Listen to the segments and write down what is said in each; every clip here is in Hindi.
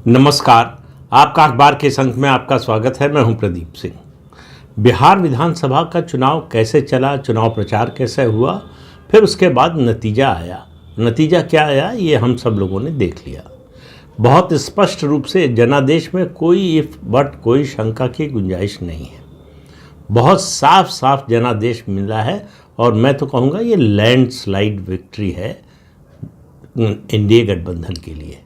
नमस्कार। आपका अखबार के संग में आपका स्वागत है। मैं हूं प्रदीप सिंह। बिहार विधानसभा का चुनाव कैसे चला, चुनाव प्रचार कैसे हुआ, फिर उसके बाद नतीजा आया। नतीजा क्या आया ये हम सब लोगों ने देख लिया। बहुत स्पष्ट रूप से जनादेश में कोई इफ बट कोई शंका की गुंजाइश नहीं है। बहुत साफ साफ जनादेश मिला है और मैं तो कहूँगा ये लैंडस्लाइड विक्ट्री है एनडीए गठबंधन के लिए।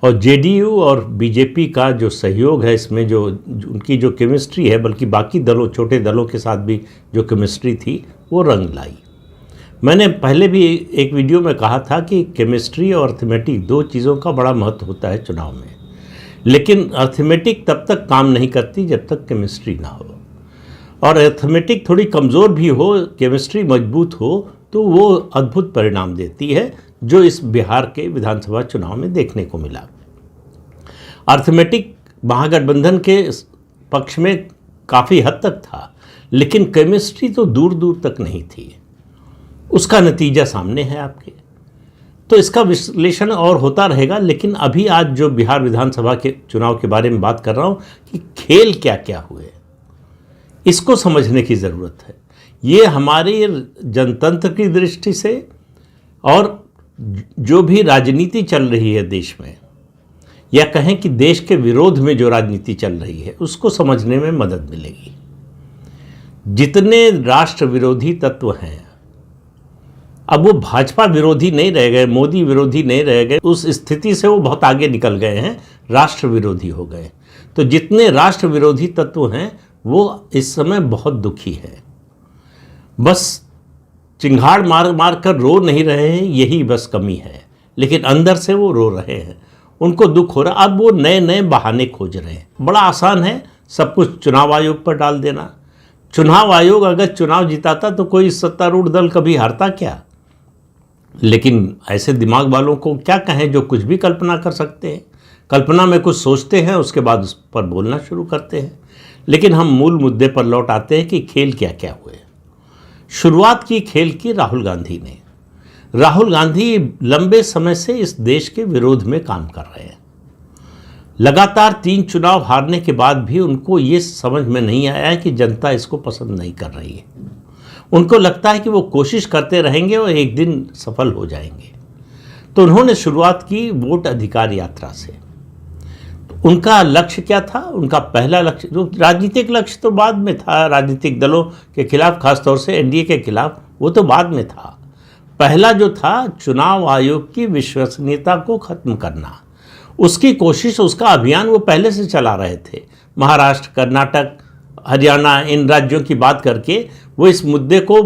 और जेडीयू और बीजेपी का जो सहयोग है इसमें, जो उनकी जो केमिस्ट्री है, बल्कि बाकी दलों, छोटे दलों के साथ भी जो केमिस्ट्री थी वो रंग लाई। मैंने पहले भी एक वीडियो में कहा था कि केमिस्ट्री और अर्थमेटिक दो चीज़ों का बड़ा महत्व होता है चुनाव में, लेकिन अर्थमेटिक तब तक काम नहीं करती जब तक केमिस्ट्री ना हो। और अर्थमेटिक थोड़ी कमज़ोर भी हो, केमिस्ट्री मजबूत हो तो वो अद्भुत परिणाम देती है, जो इस बिहार के विधानसभा चुनाव में देखने को मिला। अर्थमेटिक महागठबंधन के पक्ष में काफ़ी हद तक था, लेकिन केमिस्ट्री तो दूर दूर तक नहीं थी। उसका नतीजा सामने है आपके। तो इसका विश्लेषण और होता रहेगा, लेकिन अभी आज जो बिहार विधानसभा के चुनाव के बारे में बात कर रहा हूँ कि खेल क्या क्या हुए, इसको समझने की ज़रूरत है। ये हमारे जनतंत्र की दृष्टि से और जो भी राजनीति चल रही है देश में, या कहें कि देश के विरोध में जो राजनीति चल रही है, उसको समझने में मदद मिलेगी। जितने राष्ट्र विरोधी तत्व हैं, अब वो भाजपा विरोधी नहीं रह गए, मोदी विरोधी नहीं रह गए, उस स्थिति से वो बहुत आगे निकल गए हैं, राष्ट्र विरोधी हो गए। तो जितने राष्ट्र विरोधी तत्व हैं वो इस समय बहुत दुखी है। बस चिंगाड़ मार मार कर रो नहीं रहे हैं, यही बस कमी है, लेकिन अंदर से वो रो रहे हैं, उनको दुख हो रहा। अब वो नए नए बहाने खोज रहे हैं। बड़ा आसान है सब कुछ चुनाव आयोग पर डाल देना। चुनाव आयोग अगर चुनाव जिताता तो कोई सत्तारूढ़ दल कभी हारता क्या? लेकिन ऐसे दिमाग वालों को क्या कहें जो कुछ भी कल्पना कर सकते हैं। कल्पना में कुछ सोचते हैं, उसके बाद उस पर बोलना शुरू करते हैं। लेकिन हम मूल मुद्दे पर लौट आते हैं कि खेल क्या क्या हुए। शुरुआत की खेल की राहुल गांधी ने। राहुल गांधी लंबे समय से इस देश के विरोध में काम कर रहे हैं। लगातार 3 चुनाव हारने के बाद भी उनको ये समझ में नहीं आया है कि जनता इसको पसंद नहीं कर रही है। उनको लगता है कि वो कोशिश करते रहेंगे और एक दिन सफल हो जाएंगे। तो उन्होंने शुरुआत की वोट अधिकार यात्रा से। तो उनका लक्ष्य क्या था? उनका पहला लक्ष्य, जो राजनीतिक लक्ष्य तो बाद में था, राजनीतिक दलों के खिलाफ, खासतौर से एनडीए के खिलाफ, वो तो बाद में था। पहला जो था, चुनाव आयोग की विश्वसनीयता को खत्म करना। उसकी कोशिश, उसका अभियान वो पहले से चला रहे थे। महाराष्ट्र, कर्नाटक, हरियाणा, इन राज्यों की बात करके वो इस मुद्दे को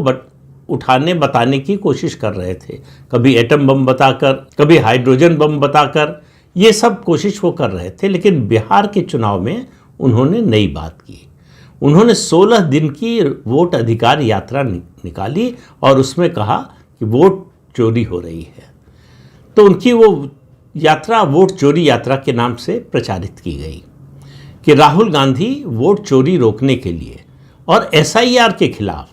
बताने की कोशिश कर रहे थे। कभी एटम बम बताकर, कभी हाइड्रोजन बम बताकर, ये सब कोशिश वो कर रहे थे। लेकिन बिहार के चुनाव में उन्होंने नई बात की। उन्होंने 16 दिन की वोट अधिकार यात्रा निकाली और उसमें कहा कि वोट चोरी हो रही है। तो उनकी वो यात्रा वोट चोरी यात्रा के नाम से प्रचारित की गई कि राहुल गांधी वोट चोरी रोकने के लिए और एसआईआर के खिलाफ,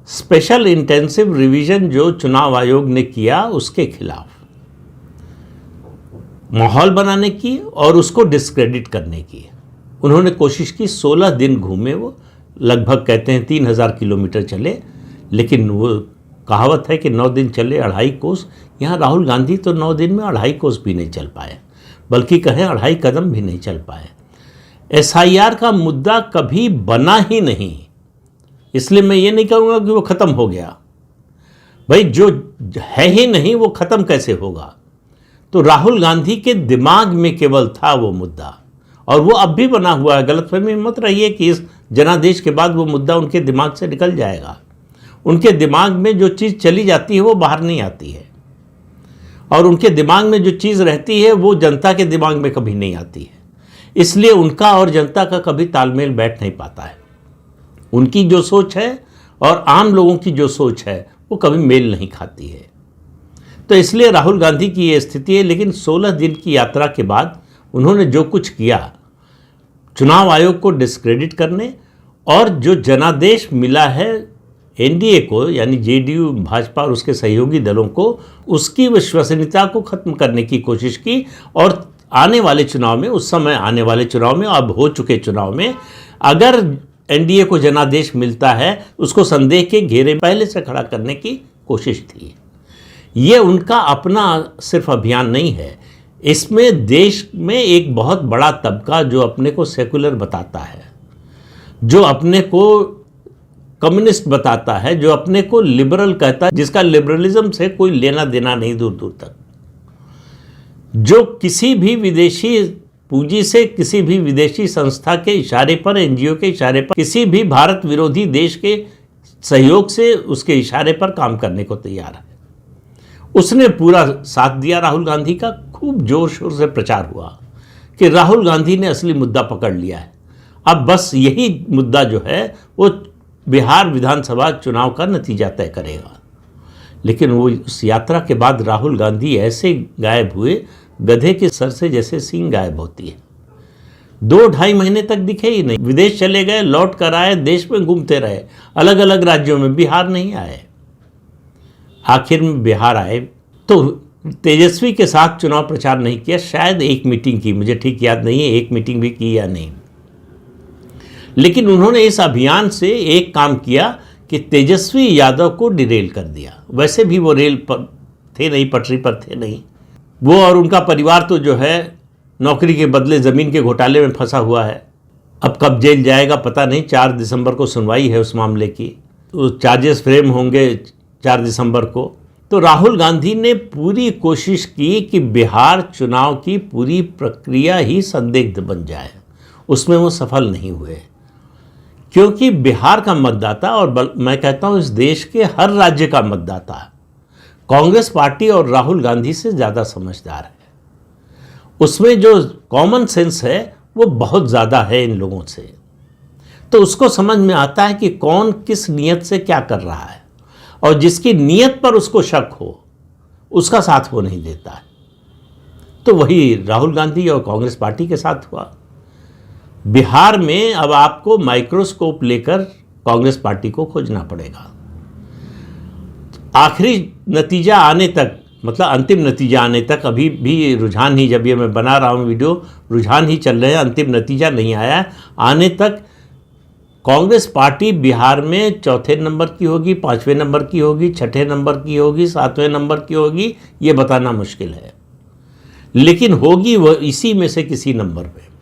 स्पेशल इंटेंसिव रिवीजन जो चुनाव आयोग ने किया, उसके खिलाफ माहौल बनाने की और उसको डिस्क्रेडिट करने की उन्होंने कोशिश की। 16 दिन घूमे वो, लगभग कहते हैं 3000 किलोमीटर चले, लेकिन वो कहावत है कि 9 दिन चले 2.5 कोस। यहाँ राहुल गांधी तो 9 दिन में 2.5 कोस भी नहीं चल पाए, बल्कि कहें 2.5 कदम भी नहीं चल पाए। एसआईआर का मुद्दा कभी बना ही नहीं, इसलिए मैं ये नहीं कहूँगा कि वो ख़त्म हो गया। भाई, जो है ही नहीं वो ख़त्म कैसे होगा? तो राहुल गांधी के दिमाग में केवल था वो मुद्दा, और वो अब भी बना हुआ है। गलतफहमी मत रहिए कि इस जनादेश के बाद वो मुद्दा उनके दिमाग से निकल जाएगा। उनके दिमाग में जो चीज़ चली जाती है वो बाहर नहीं आती है, और उनके दिमाग में जो चीज़ रहती है वो जनता के दिमाग में कभी नहीं आती है। इसलिए उनका और जनता का कभी तालमेल बैठ नहीं पाता है। उनकी जो सोच है और आम लोगों की जो सोच है वो कभी मेल नहीं खाती है। तो इसलिए राहुल गांधी की ये स्थिति है। लेकिन 16 दिन की यात्रा के बाद उन्होंने जो कुछ किया, चुनाव आयोग को डिस्क्रेडिट करने, और जो जनादेश मिला है एनडीए को, यानी जेडीयू, भाजपा और उसके सहयोगी दलों को, उसकी विश्वसनीयता को खत्म करने की कोशिश की। और आने वाले चुनाव में, उस समय आने वाले चुनाव में, अब हो चुके चुनाव में, अगर एनडीए को जनादेश मिलता है, उसको संदेह के घेरे पहले से खड़ा करने की कोशिश थी। ये उनका अपना सिर्फ अभियान नहीं है, इसमें देश में एक बहुत बड़ा तबका जो अपने को सेकुलर बताता है, जो अपने को कम्युनिस्ट बताता है, जो अपने को लिबरल कहता है, जिसका लिबरलिज्म से कोई लेना देना नहीं दूर दूर तक, जो किसी भी विदेशी पूंजी से, किसी भी विदेशी संस्था के इशारे पर, एनजीओ के इशारे पर, किसी भी भारत विरोधी देश के सहयोग से, उसके इशारे पर काम करने को तैयार है। उसने पूरा साथ दिया राहुल गांधी का। खूब जोर शोर से प्रचार हुआ कि राहुल गांधी ने असली मुद्दा पकड़ लिया है, अब बस यही मुद्दा जो है वो बिहार विधानसभा चुनाव का नतीजा तय करेगा। लेकिन वो उस यात्रा के बाद राहुल गांधी ऐसे गायब हुए, गधे के सर से जैसे सींग गायब होती है। 2-2.5 महीने तक दिखे ही नहीं। विदेश चले गए, लौट कर आए, देश में घूमते रहे, अलग अलग राज्यों में, बिहार नहीं आए। आखिर में बिहार आए तो तेजस्वी के साथ चुनाव प्रचार नहीं किया, शायद एक मीटिंग की, मुझे ठीक याद नहीं है एक मीटिंग भी की या नहीं। लेकिन उन्होंने इस अभियान से एक काम किया कि तेजस्वी यादव को डिरेल कर दिया। वैसे भी वो रेल पर थे नहीं, पटरी पर थे नहीं। वो और उनका परिवार तो जो है नौकरी के बदले ज़मीन के घोटाले में फंसा हुआ है। अब कब जेल जाएगा पता नहीं। 4 दिसंबर को सुनवाई है उस मामले की, तो चार्जेस फ्रेम होंगे 4 दिसंबर को। तो राहुल गांधी ने पूरी कोशिश की कि बिहार चुनाव की पूरी प्रक्रिया ही संदिग्ध बन जाए। उसमें वो सफल नहीं हुए, क्योंकि बिहार का मतदाता, और मैं कहता हूँ इस देश के हर राज्य का मतदाता, कांग्रेस पार्टी और राहुल गांधी से ज़्यादा समझदार है। उसमें जो कॉमन सेंस है वो बहुत ज़्यादा है इन लोगों से। तो उसको समझ में आता है कि कौन किस नीयत से क्या कर रहा है, और जिसकी नीयत पर उसको शक हो उसका साथ वो नहीं देता है। तो वही राहुल गांधी और कांग्रेस पार्टी के साथ हुआ। बिहार में अब आपको माइक्रोस्कोप लेकर कांग्रेस पार्टी को खोजना पड़ेगा। आखिरी नतीजा आने तक, मतलब अंतिम नतीजा आने तक, अभी भी रुझान ही, जब ये मैं बना रहा हूँ वीडियो, रुझान ही चल रहे हैं, अंतिम नतीजा नहीं आया। आने तक कांग्रेस पार्टी बिहार में 4थे नंबर की होगी, 5वें नंबर की होगी, 6ठे नंबर की होगी, 7वें नंबर की होगी, ये बताना मुश्किल है, लेकिन होगी वह इसी में से किसी नंबर पे।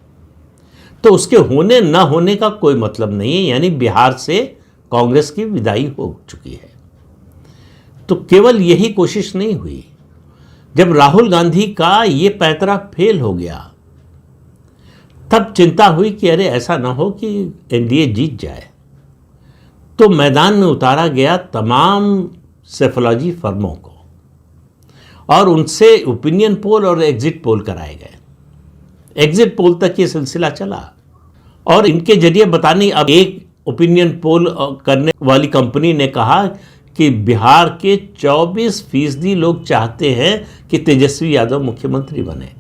तो उसके होने न होने का कोई मतलब नहीं है, यानी बिहार से कांग्रेस की विदाई हो चुकी है। तो केवल यही कोशिश नहीं हुई। जब राहुल गांधी का ये पैंतरा फेल हो गया, तब चिंता हुई कि अरे ऐसा ना हो कि एनडीए जीत जाए। तो मैदान में उतारा गया तमाम सेफोलॉजी फर्मों को, और उनसे ओपिनियन पोल और एग्जिट पोल कराए गए। एग्जिट पोल तक ये सिलसिला चला, और इनके जरिए बताने, अब एक ओपिनियन पोल करने वाली कंपनी ने कहा कि बिहार के 24% लोग चाहते हैं कि तेजस्वी यादव मुख्यमंत्री बने।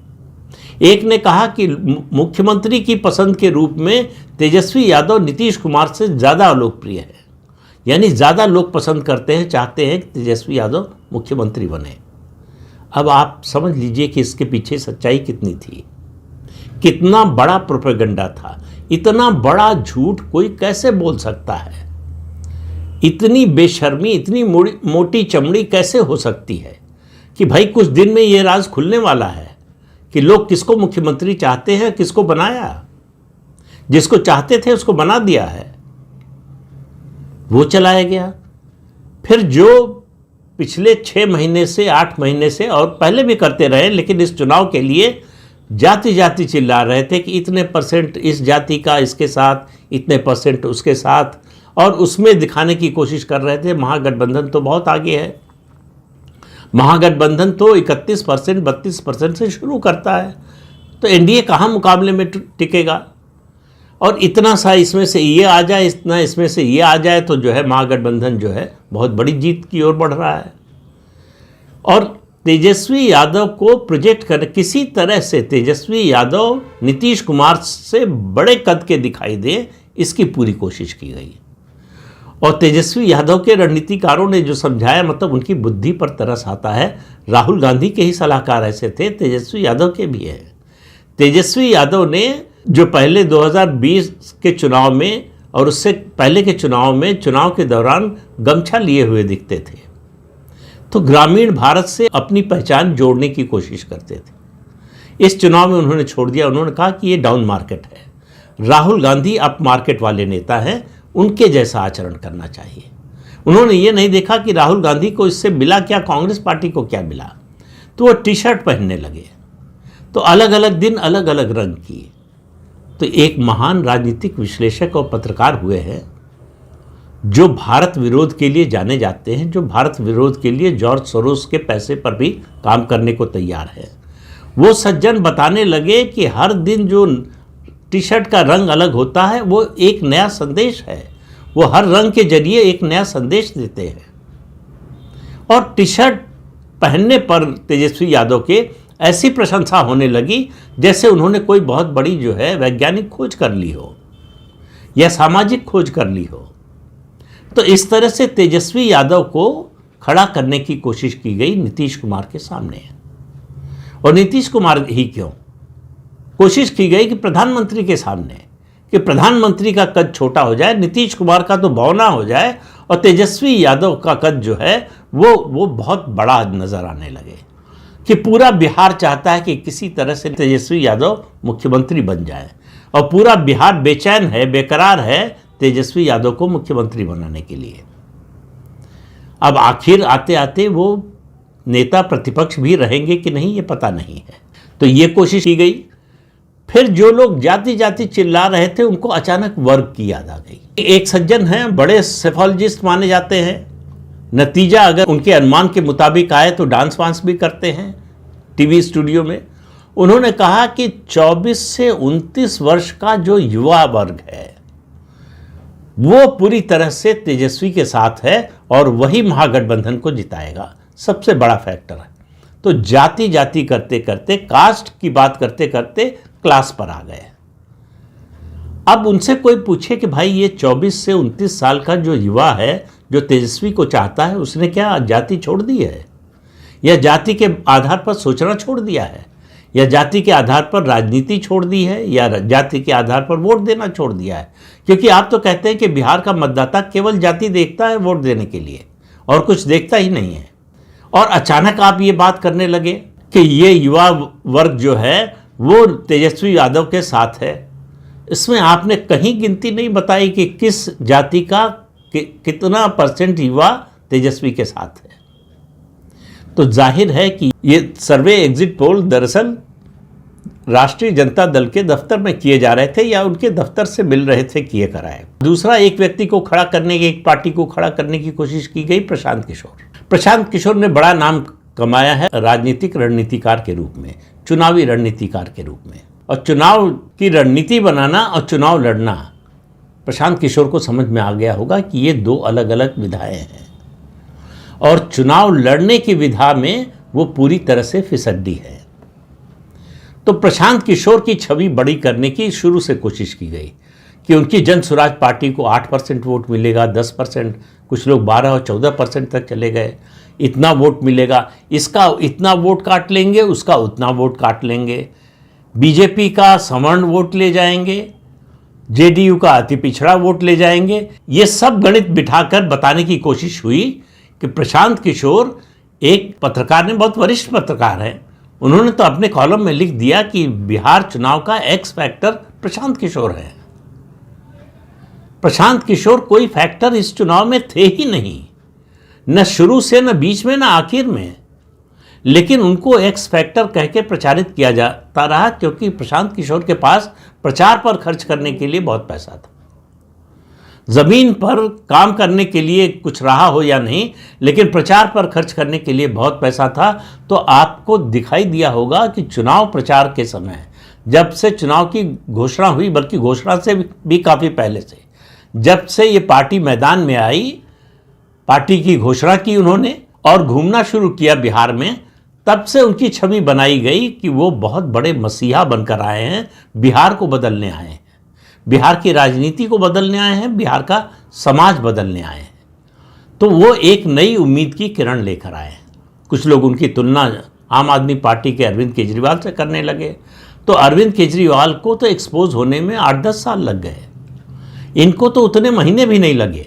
एक ने कहा कि मुख्यमंत्री की पसंद के रूप में तेजस्वी यादव नीतीश कुमार से ज़्यादा लोकप्रिय है, यानी ज़्यादा लोग पसंद करते हैं, चाहते हैं कि तेजस्वी यादव मुख्यमंत्री बने। अब आप समझ लीजिए कि इसके पीछे सच्चाई कितनी थी, कितना बड़ा प्रोपेगेंडा था। इतना बड़ा झूठ कोई कैसे बोल सकता है? इतनी बेशर्मी, इतनी मोटी चमड़ी कैसे हो सकती है कि भाई कुछ दिन में ये राज खुलने वाला है कि लोग किसको मुख्यमंत्री चाहते हैं, किसको बनाया। जिसको चाहते थे उसको बना दिया है, वो चलाया गया। फिर जो पिछले 6 महीने से, 8 महीने से, और पहले भी करते रहे, लेकिन इस चुनाव के लिए जाति जाति चिल्ला रहे थे कि इतने % इस जाति का इसके साथ, इतने % उसके साथ, और उसमें दिखाने की कोशिश कर रहे थे महागठबंधन तो बहुत आगे है। महागठबंधन तो 31%, 32% से शुरू करता है, तो एनडीए कहाँ मुकाबले में टिकेगा? और इतना सा इसमें से ये आ जाए, इतना इसमें से ये आ जाए, तो जो है महागठबंधन जो है बहुत बड़ी जीत की ओर बढ़ रहा है। और तेजस्वी यादव को प्रोजेक्ट कर, किसी तरह से तेजस्वी यादव नीतीश कुमार से बड़े कद के दिखाई दे, इसकी पूरी कोशिश की गई। और तेजस्वी यादव के रणनीतिकारों ने जो समझाया, मतलब उनकी बुद्धि पर तरस आता है। राहुल गांधी के ही सलाहकार ऐसे थे, तेजस्वी यादव के भी हैं, तेजस्वी यादव ने जो पहले 2020 के चुनाव में और उससे पहले के चुनाव में चुनाव के दौरान गमछा लिए हुए दिखते थे, तो ग्रामीण भारत से अपनी पहचान जोड़ने की कोशिश करते थे। इस चुनाव में उन्होंने छोड़ दिया। उन्होंने कहा कि ये डाउन मार्केट है, राहुल गांधी अप मार्केट वाले नेता हैं, उनके जैसा आचरण करना चाहिए। उन्होंने ये नहीं देखा कि राहुल गांधी को इससे मिला क्या, कांग्रेस पार्टी को क्या मिला, तो वो टी शर्ट पहनने लगे, तो अलग अलग दिन अलग अलग रंग की। तो एक महान राजनीतिक विश्लेषक और पत्रकार हुए हैं जो भारत विरोध के लिए जाने जाते हैं, जो भारत विरोध के लिए जॉर्ज सोरोस के पैसे पर भी काम करने को तैयार है। वो सज्जन बताने लगे कि हर दिन जो टी शर्ट का रंग अलग होता है वो एक नया संदेश है, वो हर रंग के जरिए एक नया संदेश देते हैं। और टी शर्ट पहनने पर तेजस्वी यादव के ऐसी प्रशंसा होने लगी जैसे उन्होंने कोई बहुत बड़ी जो है वैज्ञानिक खोज कर ली हो या सामाजिक खोज कर ली हो। तो इस तरह से तेजस्वी यादव को खड़ा करने की कोशिश की गई नीतीश कुमार के सामने। और नीतीश कुमार ही क्यों, कोशिश की गई कि प्रधानमंत्री के सामने, कि प्रधानमंत्री का कद छोटा हो जाए, नीतीश कुमार का तो बौना हो जाए और तेजस्वी यादव का कद जो है वो बहुत बड़ा नजर आने लगे। कि पूरा बिहार चाहता है कि किसी तरह से तेजस्वी यादव मुख्यमंत्री बन जाए और पूरा बिहार बेचैन है, बेकरार है तेजस्वी यादव को मुख्यमंत्री बनाने के लिए। अब आखिर आते आते वो नेता प्रतिपक्ष भी रहेंगे कि नहीं ये पता नहीं है। तो ये कोशिश की गई। फिर जो लोग जाति जाति चिल्ला रहे थे उनको अचानक वर्ग की याद आ गई। एक सज्जन हैं, बड़े सेफोलॉजिस्ट माने जाते हैं, नतीजा अगर उनके अनुमान के मुताबिक आए तो डांस वांस भी करते हैं टीवी स्टूडियो में। उन्होंने कहा कि 24 से 29 वर्ष का जो युवा वर्ग है वो पूरी तरह से तेजस्वी के साथ है और वही महागठबंधन को जिताएगा। सबसे बड़ा फैक्टर है। तो जाति जाति करते करते, कास्ट की बात करते करते क्लास पर आ गए। अब उनसे कोई पूछे कि भाई ये 24 से 29 साल का जो युवा है जो तेजस्वी को चाहता है, उसने क्या जाति छोड़ दी है या जाति के आधार पर सोचना छोड़ दिया है या जाति के आधार पर राजनीति छोड़ दी है या जाति के आधार पर वोट देना छोड़ दिया है? क्योंकि आप तो कहते हैं कि बिहार का मतदाता केवल जाति देखता है वोट देने के लिए और कुछ देखता ही नहीं है। और अचानक आप ये बात करने लगे कि ये युवा वर्ग जो है वो तेजस्वी यादव के साथ है। इसमें आपने कहीं गिनती नहीं बताई कि किस जाति का कितना % युवा तेजस्वी के साथ है। तो जाहिर है कि ये सर्वे एग्जिट पोल दरअसल राष्ट्रीय जनता दल के दफ्तर में किए जा रहे थे या उनके दफ्तर से मिल रहे थे किए कराए। दूसरा, एक व्यक्ति को खड़ा करने की, एक पार्टी को खड़ा करने की कोशिश की गई, प्रशांत किशोर। प्रशांत किशोर ने बड़ा नाम कमाया है राजनीतिक रणनीतिकार के रूप में, चुनावी रणनीतिकार के रूप में। और चुनाव की रणनीति बनाना और चुनाव लड़ना प्रशांत किशोर को समझ में आ गया होगा कि ये दो अलग अलग विधाएं हैं और चुनाव लड़ने की विधा में वो पूरी तरह से फिसड्डी है। तो प्रशांत किशोर की छवि बड़ी करने की शुरू से कोशिश की गई कि उनकी जन स्वराज पार्टी को 8% वोट मिलेगा, 10%, कुछ लोग 12 और 14% तक चले गए, इतना वोट मिलेगा, इसका इतना वोट काट लेंगे, उसका उतना वोट काट लेंगे, बीजेपी का सवर्ण वोट ले जाएंगे, जेडीयू का अति पिछड़ा वोट ले जाएंगे। ये सब गणित बिठाकर बताने की कोशिश हुई कि प्रशांत किशोर, एक पत्रकार ने, बहुत वरिष्ठ पत्रकार हैं, उन्होंने तो अपने कॉलम में लिख दिया कि बिहार चुनाव का एक्स फैक्टर प्रशांत किशोर है। प्रशांत किशोर कोई फैक्टर इस चुनाव में थे ही नहीं, न शुरू से, न बीच में, न आखिर में। लेकिन उनको एक्स फैक्टर कह के प्रचारित किया जाता रहा क्योंकि प्रशांत किशोर के पास प्रचार पर खर्च करने के लिए बहुत पैसा था। जमीन पर काम करने के लिए कुछ रहा हो या नहीं, लेकिन प्रचार पर खर्च करने के लिए बहुत पैसा था। तो आपको दिखाई दिया होगा कि चुनाव प्रचार के समय, जब से चुनाव की घोषणा हुई, बल्कि घोषणा से भी काफ़ी पहले से, जब से ये पार्टी मैदान में आई, पार्टी की घोषणा की उन्होंने और घूमना शुरू किया बिहार में, तब से उनकी छवि बनाई गई कि वो बहुत बड़े मसीहा बनकर आए हैं, बिहार को बदलने आए हैं, बिहार की राजनीति को बदलने आए हैं, बिहार का समाज बदलने आए हैं। तो वो एक नई उम्मीद की किरण लेकर आए हैं। कुछ लोग उनकी तुलना आम आदमी पार्टी के अरविंद केजरीवाल से करने लगे। तो अरविंद केजरीवाल को तो एक्सपोज होने में 8-10 साल लग गए, इनको तो उतने महीने भी नहीं लगे,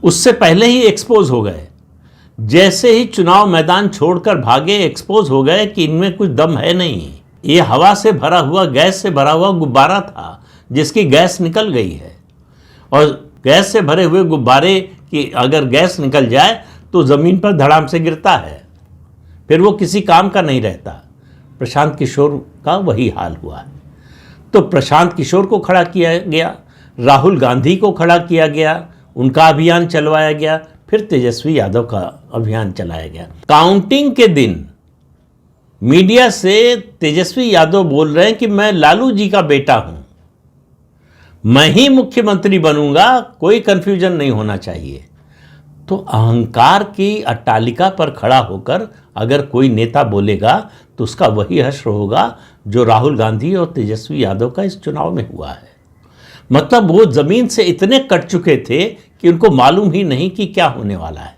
उससे पहले ही एक्सपोज हो गए। जैसे ही चुनाव मैदान छोड़कर भागे, एक्सपोज हो गए कि इनमें कुछ दम है नहीं। ये हवा से भरा हुआ, गैस से भरा हुआ गुब्बारा था जिसकी गैस निकल गई है, और गैस से भरे हुए गुब्बारे की अगर गैस निकल जाए तो ज़मीन पर धड़ाम से गिरता है, फिर वो किसी काम का नहीं रहता। प्रशांत किशोर का वही हाल हुआ है। तो प्रशांत किशोर को खड़ा किया गया, राहुल गांधी को खड़ा किया गया, उनका अभियान चलवाया गया, फिर तेजस्वी यादव का अभियान चलाया गया। काउंटिंग के दिन मीडिया से तेजस्वी यादव बोल रहे हैं कि मैं लालू जी का बेटा हूं, मैं ही मुख्यमंत्री बनूंगा, कोई कंफ्यूजन नहीं होना चाहिए। तो अहंकार की अट्टालिका पर खड़ा होकर अगर कोई नेता बोलेगा तो उसका वही हश्र होगा जो राहुल गांधी और तेजस्वी यादव का इस चुनाव में हुआ है। मतलब वो जमीन से इतने कट चुके थे कि उनको मालूम ही नहीं कि क्या होने वाला है।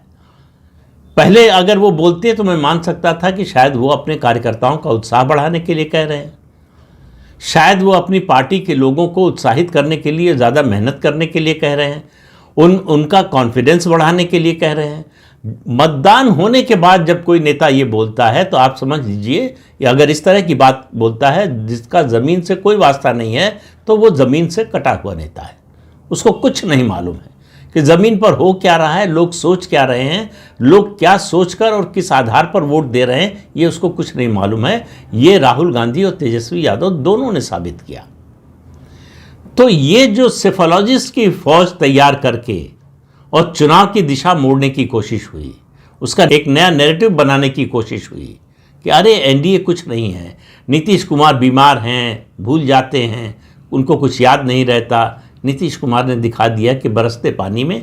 पहले अगर वो बोलते तो मैं मान सकता था कि शायद वो अपने कार्यकर्ताओं का उत्साह बढ़ाने के लिए कह रहे हैं, शायद वो अपनी पार्टी के लोगों को उत्साहित करने के लिए, ज़्यादा मेहनत करने के लिए कह रहे हैं, उनका कॉन्फिडेंस बढ़ाने के लिए कह रहे हैं। मतदान होने के बाद जब कोई नेता ये बोलता है तो आप समझ लीजिए, अगर इस तरह की बात बोलता है जिसका ज़मीन से कोई वास्ता नहीं है, तो वो ज़मीन से कटा हुआ नेता है, उसको कुछ नहीं मालूम है कि ज़मीन पर हो क्या रहा है, लोग सोच क्या रहे हैं, लोग क्या सोचकर और किस आधार पर वोट दे रहे हैं, ये उसको कुछ नहीं मालूम है। ये राहुल गांधी और तेजस्वी यादव दोनों ने साबित किया। तो ये जो सेफोलॉजिस्ट की फौज तैयार करके और चुनाव की दिशा मोड़ने की कोशिश हुई, उसका एक नया नैरेटिव बनाने की कोशिश हुई कि अरे एनडीए कुछ नहीं है, नीतीश कुमार बीमार हैं, भूल जाते हैं, उनको कुछ याद नहीं रहता। नीतीश कुमार ने दिखा दिया कि बरसते पानी में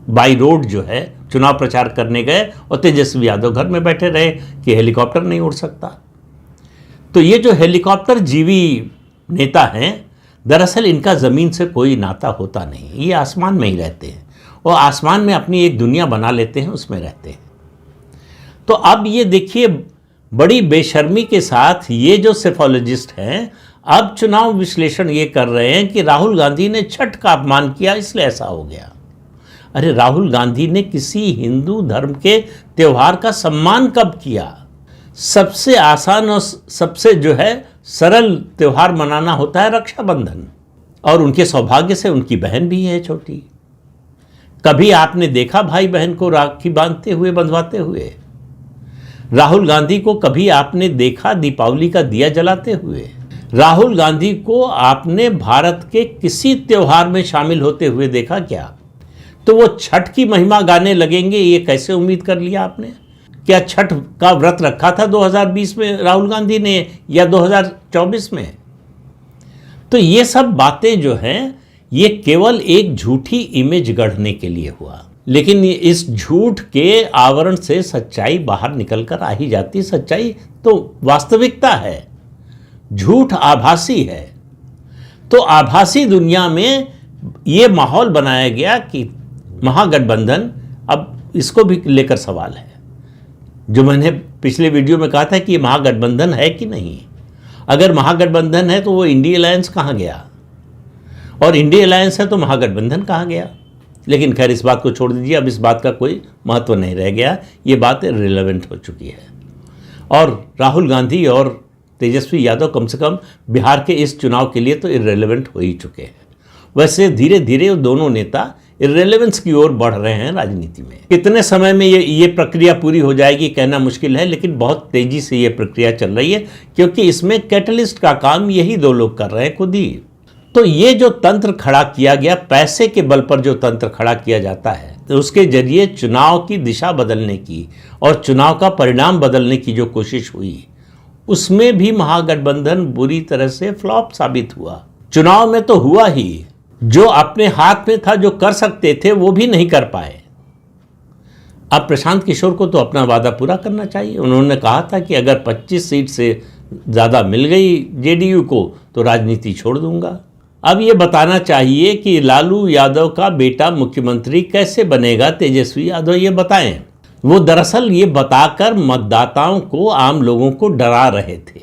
बाई रोड जो है चुनाव प्रचार करने गए और तेजस्वी यादव घर में बैठे रहे कि हेलीकॉप्टर नहीं उड़ सकता। तो ये जो हेलीकॉप्टर जीवी नेता हैं, दरअसल इनका ज़मीन से कोई नाता होता नहीं, ये आसमान में ही रहते हैं और आसमान में अपनी एक दुनिया बना लेते हैं, उसमें रहते हैं। तो अब ये देखिए, बड़ी बेशर्मी के साथ ये जो सेफोलॉजिस्ट हैं अब चुनाव विश्लेषण ये कर रहे हैं कि राहुल गांधी ने छठ का अपमान किया इसलिए ऐसा हो गया। अरे राहुल गांधी ने किसी हिंदू धर्म के त्यौहार का सम्मान कब किया? सबसे आसान और सबसे जो है सरल त्यौहार मनाना होता है रक्षाबंधन, और उनके सौभाग्य से उनकी बहन भी है छोटी। कभी आपने देखा भाई बहन को राखी बांधते हुए, बंधवाते हुए? राहुल गांधी को कभी आपने देखा दीपावली का दिया जलाते हुए? राहुल गांधी को आपने भारत के किसी त्योहार में शामिल होते हुए देखा क्या? तो वो छठ की महिमा गाने लगेंगे, ये कैसे उम्मीद कर लिया आपने? क्या छठ का व्रत रखा था 2020 में राहुल गांधी ने या 2024 में? तो ये सब बातें जो हैं ये केवल एक झूठी इमेज गढ़ने के लिए हुआ, लेकिन इस झूठ के आवरण से सच्चाई बाहर निकल कर आ ही जाती। सच्चाई तो वास्तविकता है, झूठ आभासी है। तो आभासी दुनिया में ये माहौल बनाया गया कि महागठबंधन, अब इसको भी लेकर सवाल है, जो मैंने पिछले वीडियो में कहा था कि ये महागठबंधन है कि नहीं। अगर महागठबंधन है तो वो इंडिया अलायंस कहाँ गया, और इंडिया अलायंस है तो महागठबंधन कहाँ गया? लेकिन खैर इस बात को छोड़ दीजिए, अब इस बात का कोई महत्व नहीं रह गया, ये बात रिलेवेंट हो चुकी है। और राहुल गांधी और तेजस्वी यादव कम से कम बिहार के इस चुनाव के लिए तो इर्रेलेवेंट हो ही चुके हैं। वैसे धीरे धीरे वो दोनों नेता इर्रेलेवेंस की ओर बढ़ रहे हैं राजनीति में। कितने समय में ये प्रक्रिया पूरी हो जाएगी कहना मुश्किल है, लेकिन बहुत तेजी से ये प्रक्रिया चल रही है, क्योंकि इसमें कैटलिस्ट का काम यही दो लोग कर रहे हैं खुद ही। तो ये जो तंत्र खड़ा किया गया, पैसे के बल पर जो तंत्र खड़ा किया जाता है, तो उसके जरिए चुनाव की दिशा बदलने की और चुनाव का परिणाम बदलने की जो कोशिश हुई, उसमें भी महागठबंधन बुरी तरह से फ्लॉप साबित हुआ। चुनाव में तो हुआ ही, जो अपने हाथ में था, जो कर सकते थे, वो भी नहीं कर पाए। अब प्रशांत किशोर को तो अपना वादा पूरा करना चाहिए। उन्होंने कहा था कि अगर 25 सीट से ज़्यादा मिल गई जेडीयू को तो राजनीति छोड़ दूंगा। अब ये बताना चाहिए कि लालू यादव का बेटा मुख्यमंत्री कैसे बनेगा, तेजस्वी यादव ये बताएं। वो दरअसल ये बताकर मतदाताओं को, आम लोगों को डरा रहे थे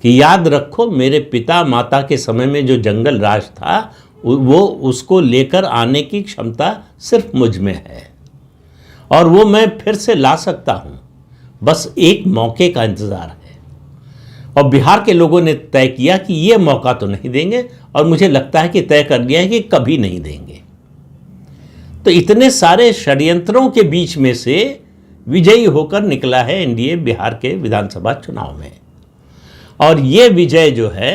कि याद रखो मेरे पिता माता के समय में जो जंगल राज था वो उसको लेकर आने की क्षमता सिर्फ मुझ में है और वो मैं फिर से ला सकता हूँ, बस एक मौके का इंतज़ार है। और बिहार के लोगों ने तय किया कि ये मौका तो नहीं देंगे और मुझे लगता है कि तय कर लिया है कि कभी नहीं देंगे। तो इतने सारे षड्यंत्रों के बीच में से विजयी होकर निकला है एनडीए बिहार के विधानसभा चुनाव में। और ये विजय जो है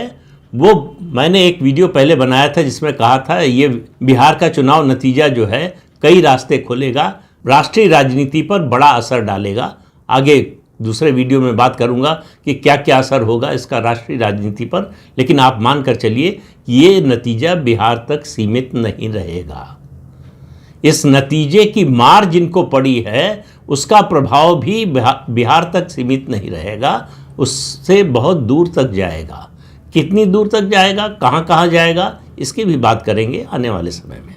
वो मैंने एक वीडियो पहले बनाया था जिसमें कहा था ये बिहार का चुनाव नतीजा जो है कई रास्ते खोलेगा, राष्ट्रीय राजनीति पर बड़ा असर डालेगा। आगे दूसरे वीडियो में बात करूंगा कि क्या क्या असर होगा इसका राष्ट्रीय राजनीति पर, लेकिन आप मान कर चलिए कि ये नतीजा बिहार तक सीमित नहीं रहेगा। इस नतीजे की मार जिनको पड़ी है उसका प्रभाव भी बिहार तक सीमित नहीं रहेगा, उससे बहुत दूर तक जाएगा। कितनी दूर तक जाएगा, कहाँ कहाँ जाएगा, इसकी भी बात करेंगे आने वाले समय में।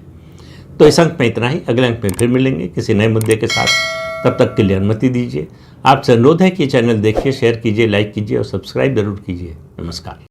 तो इस अंक में इतना ही, अगले अंक में फिर मिलेंगे किसी नए मुद्दे के साथ। तब तक के लिए अनुमति दीजिए। आपसे अनुरोध है कि चैनल देखिए, शेयर कीजिए, लाइक कीजिए और सब्सक्राइब जरूर कीजिए। नमस्कार।